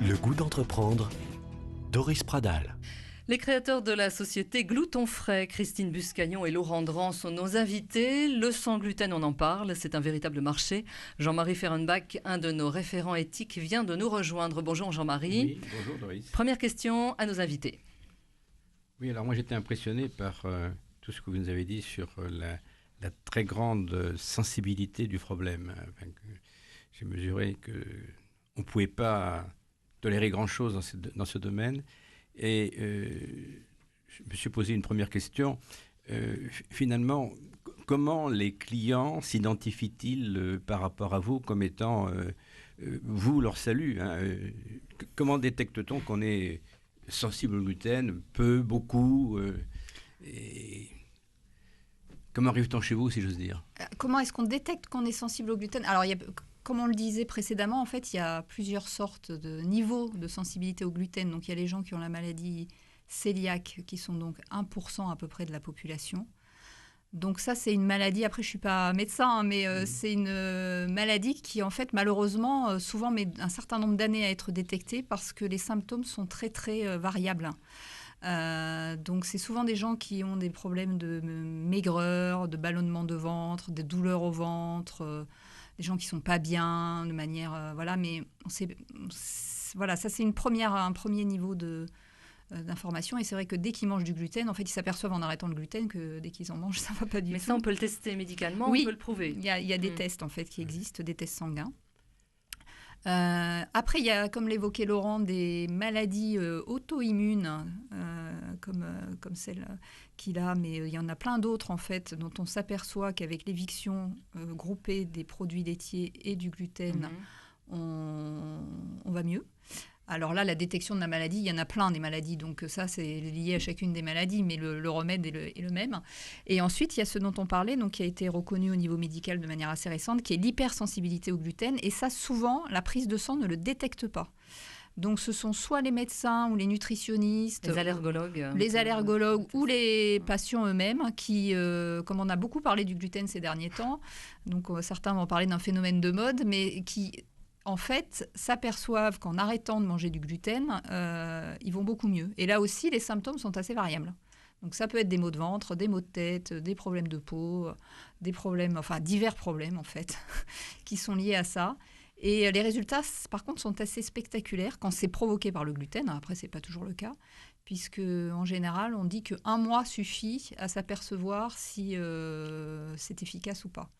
Le goût d'entreprendre, Doris Pradal. Les créateurs de la société Glouton Frais, Christine Buscagnon et Laurent Dran sont nos invités. Le sans gluten, on en parle, c'est un véritable marché. Jean-Marie Fehrenbach, un de nos référents éthiques, vient de nous rejoindre. Bonjour Jean-Marie. Oui, bonjour Doris. Première question à nos invités. Oui, alors moi j'étais impressionné par tout ce que vous nous avez dit sur la très grande sensibilité du problème. Enfin, j'ai mesuré qu'on ne pouvait pas tolérer grand-chose dans ce domaine. Et je me suis posé une première question. Finalement, comment les clients s'identifient-ils par rapport à vous comme étant, vous, leur salut, hein, comment détecte-t-on qu'on est sensible au gluten, peu, beaucoup et comment arrive-t-on chez vous, si j'ose dire? Comment est-ce qu'on détecte qu'on est sensible au gluten? Alors, comme on le disait précédemment, en fait, il y a plusieurs sortes de niveaux de sensibilité au gluten. Donc, il y a les gens qui ont la maladie cœliaque, qui sont donc 1% à peu près de la population. Donc ça, c'est une maladie, après je ne suis pas médecin, mais c'est une maladie qui, en fait, malheureusement, souvent met un certain nombre d'années à être détectée parce que les symptômes sont très, très variables. Donc c'est souvent des gens qui ont des problèmes de maigreur, de ballonnement de ventre, des douleurs au ventre, des gens qui ne sont pas bien de manière... voilà, mais voilà, ça c'est un premier niveau d'information. Et c'est vrai que dès qu'ils mangent du gluten, en fait, ils s'aperçoivent en arrêtant le gluten que dès qu'ils en mangent, ça ne va pas du tout. Mais ça, on peut le tester médicalement, oui, on peut le prouver. Il y a des tests en fait qui existent, des tests sanguins. Après, il y a, comme l'évoquait Laurent, des maladies auto-immunes, comme celle qu'il a, mais il y en a plein d'autres, en fait, dont on s'aperçoit qu'avec l'éviction groupée des produits laitiers et du gluten, on va mieux. Alors là, la détection de la maladie, il y en a plein des maladies, donc ça, c'est lié à chacune des maladies, mais le remède est le même. Et ensuite, il y a ce dont on parlait, donc qui a été reconnu au niveau médical de manière assez récente, qui est l'hypersensibilité au gluten. Et ça, souvent, la prise de sang ne le détecte pas. Donc, ce sont soit les médecins ou les nutritionnistes, les allergologues ou les patients eux-mêmes qui, comme on a beaucoup parlé du gluten ces derniers temps, donc certains vont parler d'un phénomène de mode, mais qui... en fait, s'aperçoivent qu'en arrêtant de manger du gluten, ils vont beaucoup mieux. Et là aussi, les symptômes sont assez variables. Donc ça peut être des maux de ventre, des maux de tête, des problèmes de peau, des problèmes, enfin divers problèmes en fait, qui sont liés à ça. Et les résultats, par contre, sont assez spectaculaires quand c'est provoqué par le gluten. Après, ce n'est pas toujours le cas, puisque en général, on dit qu'un mois suffit à s'apercevoir si c'est efficace ou pas.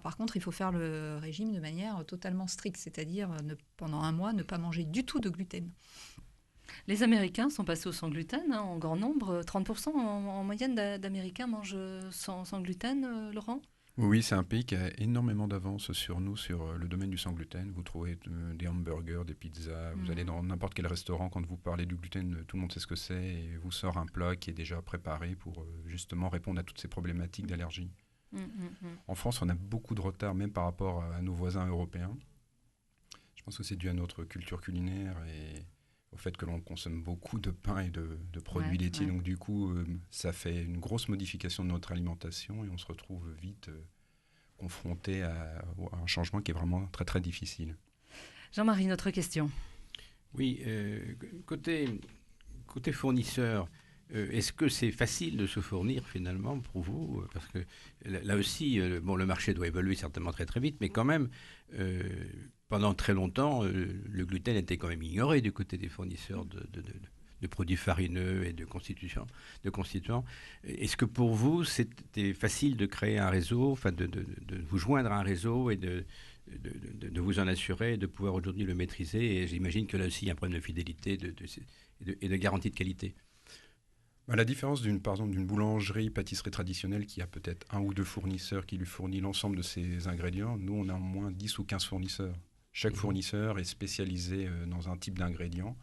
Par contre, il faut faire le régime de manière totalement stricte, c'est-à-dire pendant un mois, ne pas manger du tout de gluten. Les Américains sont passés au sans gluten en grand nombre. 30% en moyenne d'Américains mangent sans gluten, Laurent ? Oui, c'est un pays qui a énormément d'avance sur nous, sur le domaine du sans gluten. Vous trouvez des hamburgers, des pizzas, vous allez dans n'importe quel restaurant, quand vous parlez du gluten, tout le monde sait ce que c'est et vous sort un plat qui est déjà préparé pour justement répondre à toutes ces problématiques d'allergie. En France, on a beaucoup de retard, même par rapport à nos voisins européens. Je pense que c'est dû à notre culture culinaire et au fait que l'on consomme beaucoup de pain et de produits laitiers. Donc du coup, ça fait une grosse modification de notre alimentation et on se retrouve vite confronté à un changement qui est vraiment très très difficile. Jean-Marie, notre question. Oui, côté fournisseur, est-ce que c'est facile de se fournir finalement pour vous? Parce que là aussi, le marché doit évoluer certainement très très vite, mais quand même, pendant très longtemps, le gluten était quand même ignoré du côté des fournisseurs de produits farineux et de constituants. Est-ce que pour vous, c'était facile de créer un réseau, enfin de vous joindre à un réseau et de vous en assurer, de pouvoir aujourd'hui le maîtriser? Et j'imagine que là aussi, il y a un problème de fidélité et de garantie de qualité. La différence par exemple d'une boulangerie, pâtisserie traditionnelle qui a peut-être un ou deux fournisseurs qui lui fournit l'ensemble de ses ingrédients, nous on a au moins 10 ou 15 fournisseurs. Chaque fournisseur est spécialisé dans un type d'ingrédient.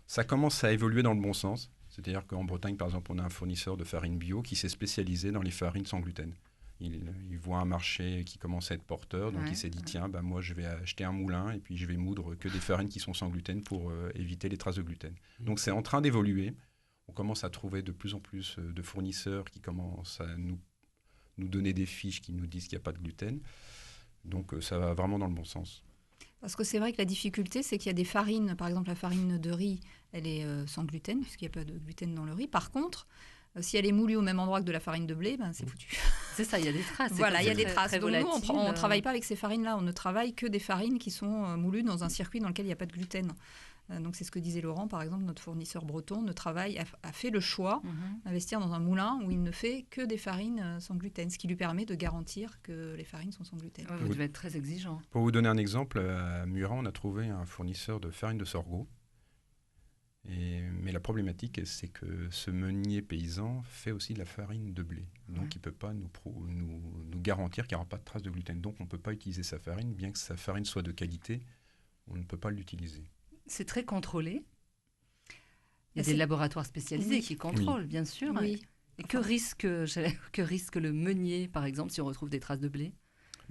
Ça commence à évoluer dans le bon sens. C'est-à-dire qu'en Bretagne, par exemple, on a un fournisseur de farine bio qui s'est spécialisé dans les farines sans gluten. Il voit un marché qui commence à être porteur, donc il s'est dit, tiens, moi je vais acheter un moulin et puis je vais moudre que des farines qui sont sans gluten pour éviter les traces de gluten. Donc c'est en train d'évoluer. On commence à trouver de plus en plus de fournisseurs qui commencent à nous donner des fiches qui nous disent qu'il n'y a pas de gluten. Donc ça va vraiment dans le bon sens. Parce que c'est vrai que la difficulté, c'est qu'il y a des farines, par exemple la farine de riz, elle est sans gluten, puisqu'il n'y a pas de gluten dans le riz. Par contre, si elle est moulue au même endroit que de la farine de blé, c'est foutu. C'est ça, il y a des traces. Voilà, il y a des traces. Très Donc nous, volatile. on ne travaille pas avec ces farines-là. On ne travaille que des farines qui sont moulues dans un circuit dans lequel il n'y a pas de gluten. Donc c'est ce que disait Laurent, par exemple, notre fournisseur breton a fait le choix d'investir dans un moulin où il ne fait que des farines sans gluten, ce qui lui permet de garantir que les farines sont sans gluten. Vous devez être très exigeant. Pour vous donner un exemple, à Murat, on a trouvé un fournisseur de farine de sorgho. Mais la problématique, c'est que ce meunier paysan fait aussi de la farine de blé. Donc il ne peut pas nous garantir qu'il n'y aura pas de trace de gluten. Donc on ne peut pas utiliser sa farine, bien que sa farine soit de qualité, on ne peut pas l'utiliser. C'est très contrôlé. Il y a des laboratoires spécialisés qui contrôlent, bien sûr. Oui. Et que risque le meunier, par exemple, si on retrouve des traces de blé?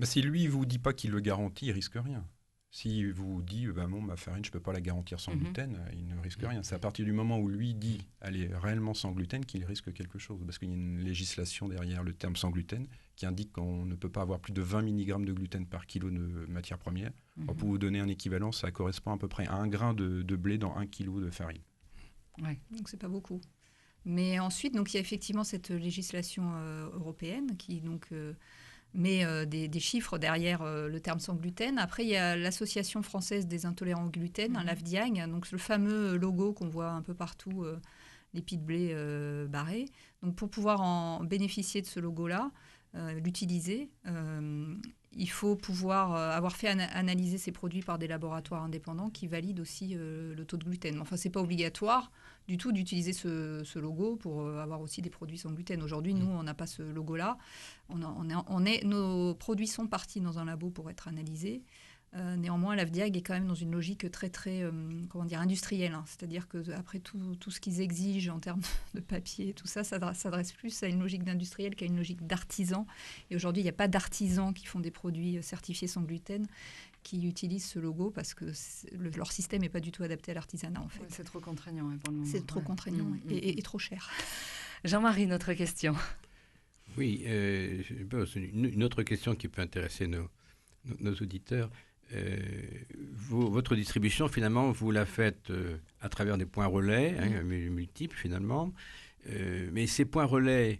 Si lui, il ne vous dit pas qu'il le garantit, il ne risque rien. S'il vous dit, ma farine, je ne peux pas la garantir sans gluten, il ne risque rien. C'est à partir du moment où lui dit, elle est réellement sans gluten, qu'il risque quelque chose. Parce qu'il y a une législation derrière le terme sans gluten qui indique qu'on ne peut pas avoir plus de 20 mg de gluten par kilo de matière première. Pour vous donner un équivalent, ça correspond à peu près à 1 grain de blé dans 1 kg de farine. Ouais. Donc c'est pas beaucoup. Mais ensuite, donc, il y a effectivement cette législation européenne qui met des chiffres derrière le terme sans gluten. Après, il y a l'Association française des intolérants au gluten, l'AFDIAG, donc le fameux logo qu'on voit un peu partout, l'épi de blé barré. Donc pour pouvoir en bénéficier de ce logo-là, l'utiliser, il faut pouvoir avoir fait analyser ces produits par des laboratoires indépendants qui valident aussi le taux de gluten. Enfin, ce n'est pas obligatoire du tout d'utiliser ce logo pour avoir aussi des produits sans gluten. Aujourd'hui, nous, on n'a pas ce logo-là. Nos produits sont partis dans un labo pour être analysés. Néanmoins, l'AFDIAG est quand même dans une logique très, très industrielle. C'est-à-dire qu'après tout ce qu'ils exigent en termes de papier et tout ça, ça s'adresse plus à une logique d'industriel qu'à une logique d'artisan. Et aujourd'hui, il n'y a pas d'artisans qui font des produits certifiés sans gluten qui utilisent ce logo parce que leur système n'est pas du tout adapté à l'artisanat, en fait. Ouais, c'est trop contraignant pour le moment. C'est trop contraignant et trop cher. Jean-Marie, notre question. Oui, une autre question qui peut intéresser nos auditeurs. Votre distribution, finalement, vous la faites à travers des points relais, multiples, finalement. Mais ces points relais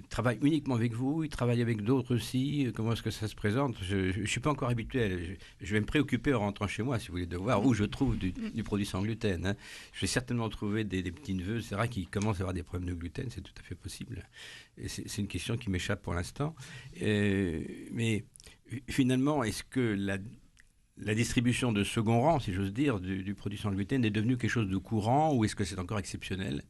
travaillent uniquement avec vous, ils travaillent avec d'autres aussi. Comment est-ce que ça se présente? Je ne suis pas encore habitué. Je vais me préoccuper en rentrant chez moi, si vous voulez, de voir où je trouve du produit sans gluten. Je vais certainement trouver des petits-neveux, c'est vrai, qui commencent à avoir des problèmes de gluten, c'est tout à fait possible. Et c'est une question qui m'échappe pour l'instant. Mais finalement, est-ce que la distribution de second rang, si j'ose dire, du produit sans gluten est devenue quelque chose de courant ou est-ce que c'est encore exceptionnel,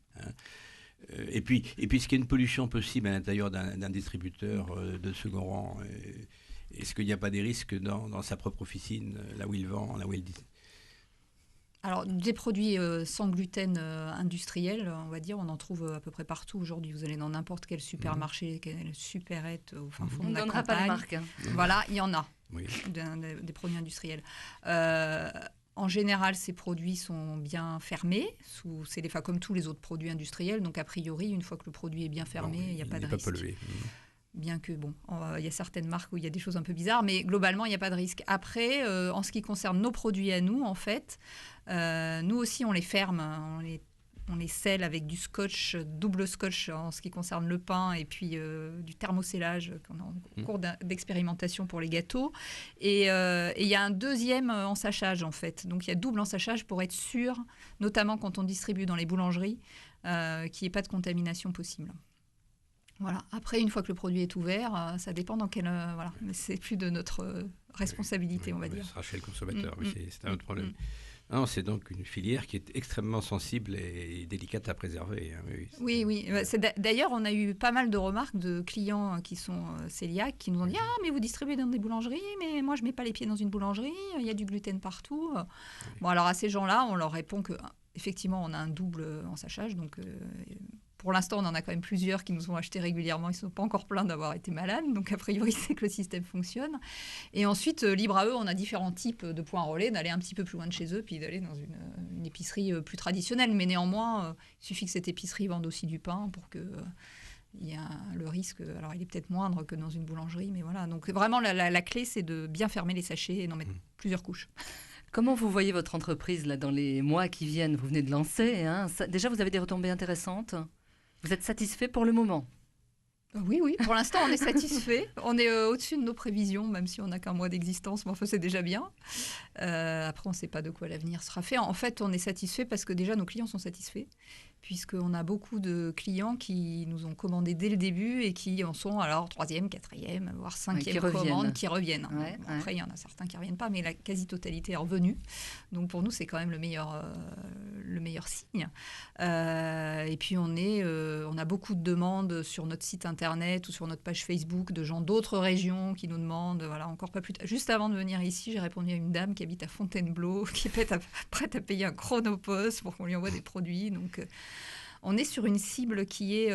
et puis, est-ce qu'il y a une pollution possible à l'intérieur d'un distributeur de second rang? Est-ce qu'il n'y a pas des risques dans sa propre officine, là où il vend, là où il dit? Alors, des produits sans gluten industriels, on va dire, on en trouve à peu près partout aujourd'hui. Vous allez dans n'importe quel supermarché, quelle supérette au fin fond de la campagne. On ne donnera pas les marques. Voilà, il y en a, Oui. des produits industriels. En général, ces produits sont bien fermés, comme tous les autres produits industriels. Donc, a priori, une fois que le produit est bien fermé, il n'y a pas de risque. Bien que, il y a certaines marques où il y a des choses un peu bizarres, mais globalement, il n'y a pas de risque. Après, en ce qui concerne nos produits à nous, en fait, nous aussi, on les ferme, on les scelle avec du scotch, double scotch en ce qui concerne le pain et puis du thermoscellage qu'on a en cours d'expérimentation pour les gâteaux. Et il y a un deuxième ensachage en fait. Donc il y a double ensachage pour être sûr, notamment quand on distribue dans les boulangeries, qu'il n'y ait pas de contamination possible. Voilà. Après, une fois que le produit est ouvert, ça dépend dans quel... Mais c'est plus de notre responsabilité, on va dire. Ça sera chez le consommateur, c'est un autre problème. Non, c'est donc une filière qui est extrêmement sensible et délicate à préserver. Oui. D'ailleurs, on a eu pas mal de remarques de clients qui sont cœliaques qui nous ont dit « Ah, mais vous distribuez dans des boulangeries, mais moi, je ne mets pas les pieds dans une boulangerie, il y a du gluten partout. » Bon, alors à ces gens-là, on leur répond qu'effectivement, on a un double ensachage, donc... Pour l'instant, on en a quand même plusieurs qui nous ont acheté régulièrement. Ils ne sont pas encore pleins d'avoir été malades. Donc, a priori, c'est que le système fonctionne. Et ensuite, libre à eux, on a différents types de points relais, d'aller un petit peu plus loin de chez eux, puis d'aller dans une épicerie plus traditionnelle. Mais néanmoins, il suffit que cette épicerie vende aussi du pain pour qu'il il y a le risque, alors il est peut-être moindre que dans une boulangerie, mais voilà. Donc vraiment, la clé, c'est de bien fermer les sachets et d'en mettre plusieurs couches. Comment vous voyez votre entreprise là, dans les mois qui viennent? Vous venez de lancer. Hein, déjà, vous avez des retombées intéressantes. Vous êtes satisfait pour le moment? Oui, pour l'instant, on est satisfait. On est au-dessus de nos prévisions, même si on n'a qu'un mois d'existence, mais enfin, c'est déjà bien. Après, on ne sait pas de quoi l'avenir sera fait. En fait, on est satisfait parce que déjà, nos clients sont satisfaits, puisqu'on a beaucoup de clients qui nous ont commandé dès le début et qui en sont alors 3e, 4e, voire 5e commande qui reviennent. Ouais, bon, après, il y en a certains qui ne reviennent pas, mais la quasi-totalité est revenue. Donc, pour nous, c'est quand même le meilleur signe. Et puis, on a beaucoup de demandes sur notre site internet ou sur notre page Facebook de gens d'autres régions qui nous demandent, voilà, encore pas plus tard. Juste avant de venir ici, j'ai répondu à une dame qui habite à Fontainebleau, qui est prête à payer un chronopost pour qu'on lui envoie des produits. Donc, on est sur une cible qui est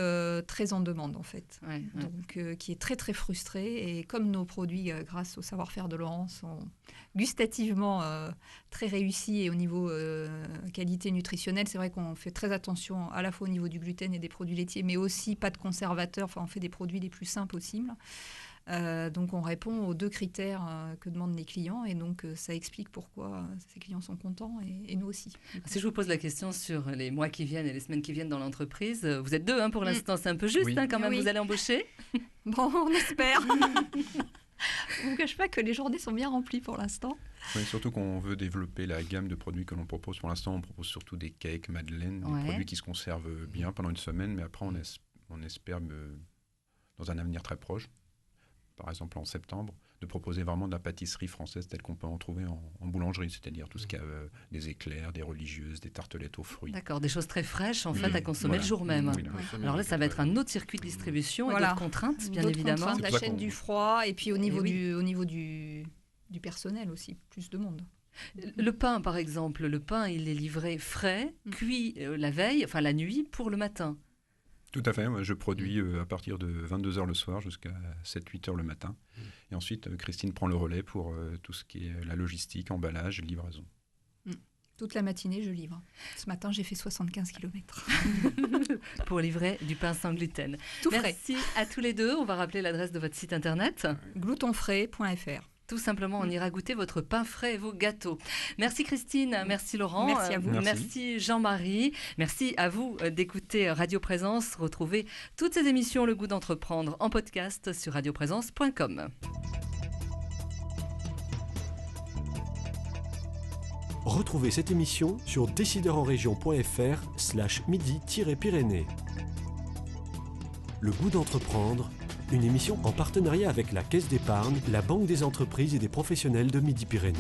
très en demande, en fait. Donc, qui est très, très frustrée. Et comme nos produits, grâce au savoir-faire de Laurent, sont gustativement très réussis et au niveau qualité nutritionnelle, c'est vrai qu'on fait très attention à la fois au niveau du gluten et des produits laitiers, mais aussi pas de conservateurs. Enfin, on fait des produits les plus sains possibles. Donc on répond aux 2 critères que demandent les clients et donc ça explique pourquoi ces clients sont contents et nous aussi. Si je vous pose la question sur les mois qui viennent et les semaines qui viennent dans l'entreprise, vous êtes 2 pour l'instant, c'est un peu juste quand même, vous allez embaucher? Bon, on espère. Je ne vous cache pas que les journées sont bien remplies pour l'instant. Oui, surtout qu'on veut développer la gamme de produits que l'on propose. Pour l'instant, on propose surtout des cakes, madeleines, des produits qui se conservent bien pendant une semaine, mais après on espère dans un avenir très proche, par exemple en septembre, de proposer vraiment de la pâtisserie française telle qu'on peut en trouver en boulangerie, c'est-à-dire tout ce qui a des éclairs, des religieuses, des tartelettes aux fruits. D'accord, des choses très fraîches en fait à consommer le jour même. Alors là, ça va être un autre circuit de distribution et d'autres contraintes, bien évidemment. Contraintes, la chaîne du froid et puis au niveau du personnel aussi, plus de monde. Le pain, par exemple, le pain, il est livré frais, cuit la veille, enfin la nuit, pour le matin. Tout à fait, moi, je produis à partir de 22h le soir jusqu'à 7-8h le matin. Et ensuite, Christine prend le relais pour tout ce qui est la logistique, emballage, livraison. Toute la matinée, je livre. Ce matin, j'ai fait 75 km. Pour livrer du pain sans gluten. Tout frais. Merci à tous les 2. On va rappeler l'adresse de votre site internet. gloutonfrais.fr. Tout simplement, on ira goûter votre pain frais et vos gâteaux. Merci Christine, merci Laurent. Merci à vous. Merci Jean-Marie. Merci à vous d'écouter Radio Présence. Retrouvez toutes ces émissions Le Goût d'entreprendre en podcast sur radioprésence.com. Retrouvez cette émission sur décideurenrégion.fr/midi-pyrénées. Le Goût d'entreprendre, une émission en partenariat avec la Caisse d'épargne, la Banque des entreprises et des professionnels de Midi-Pyrénées.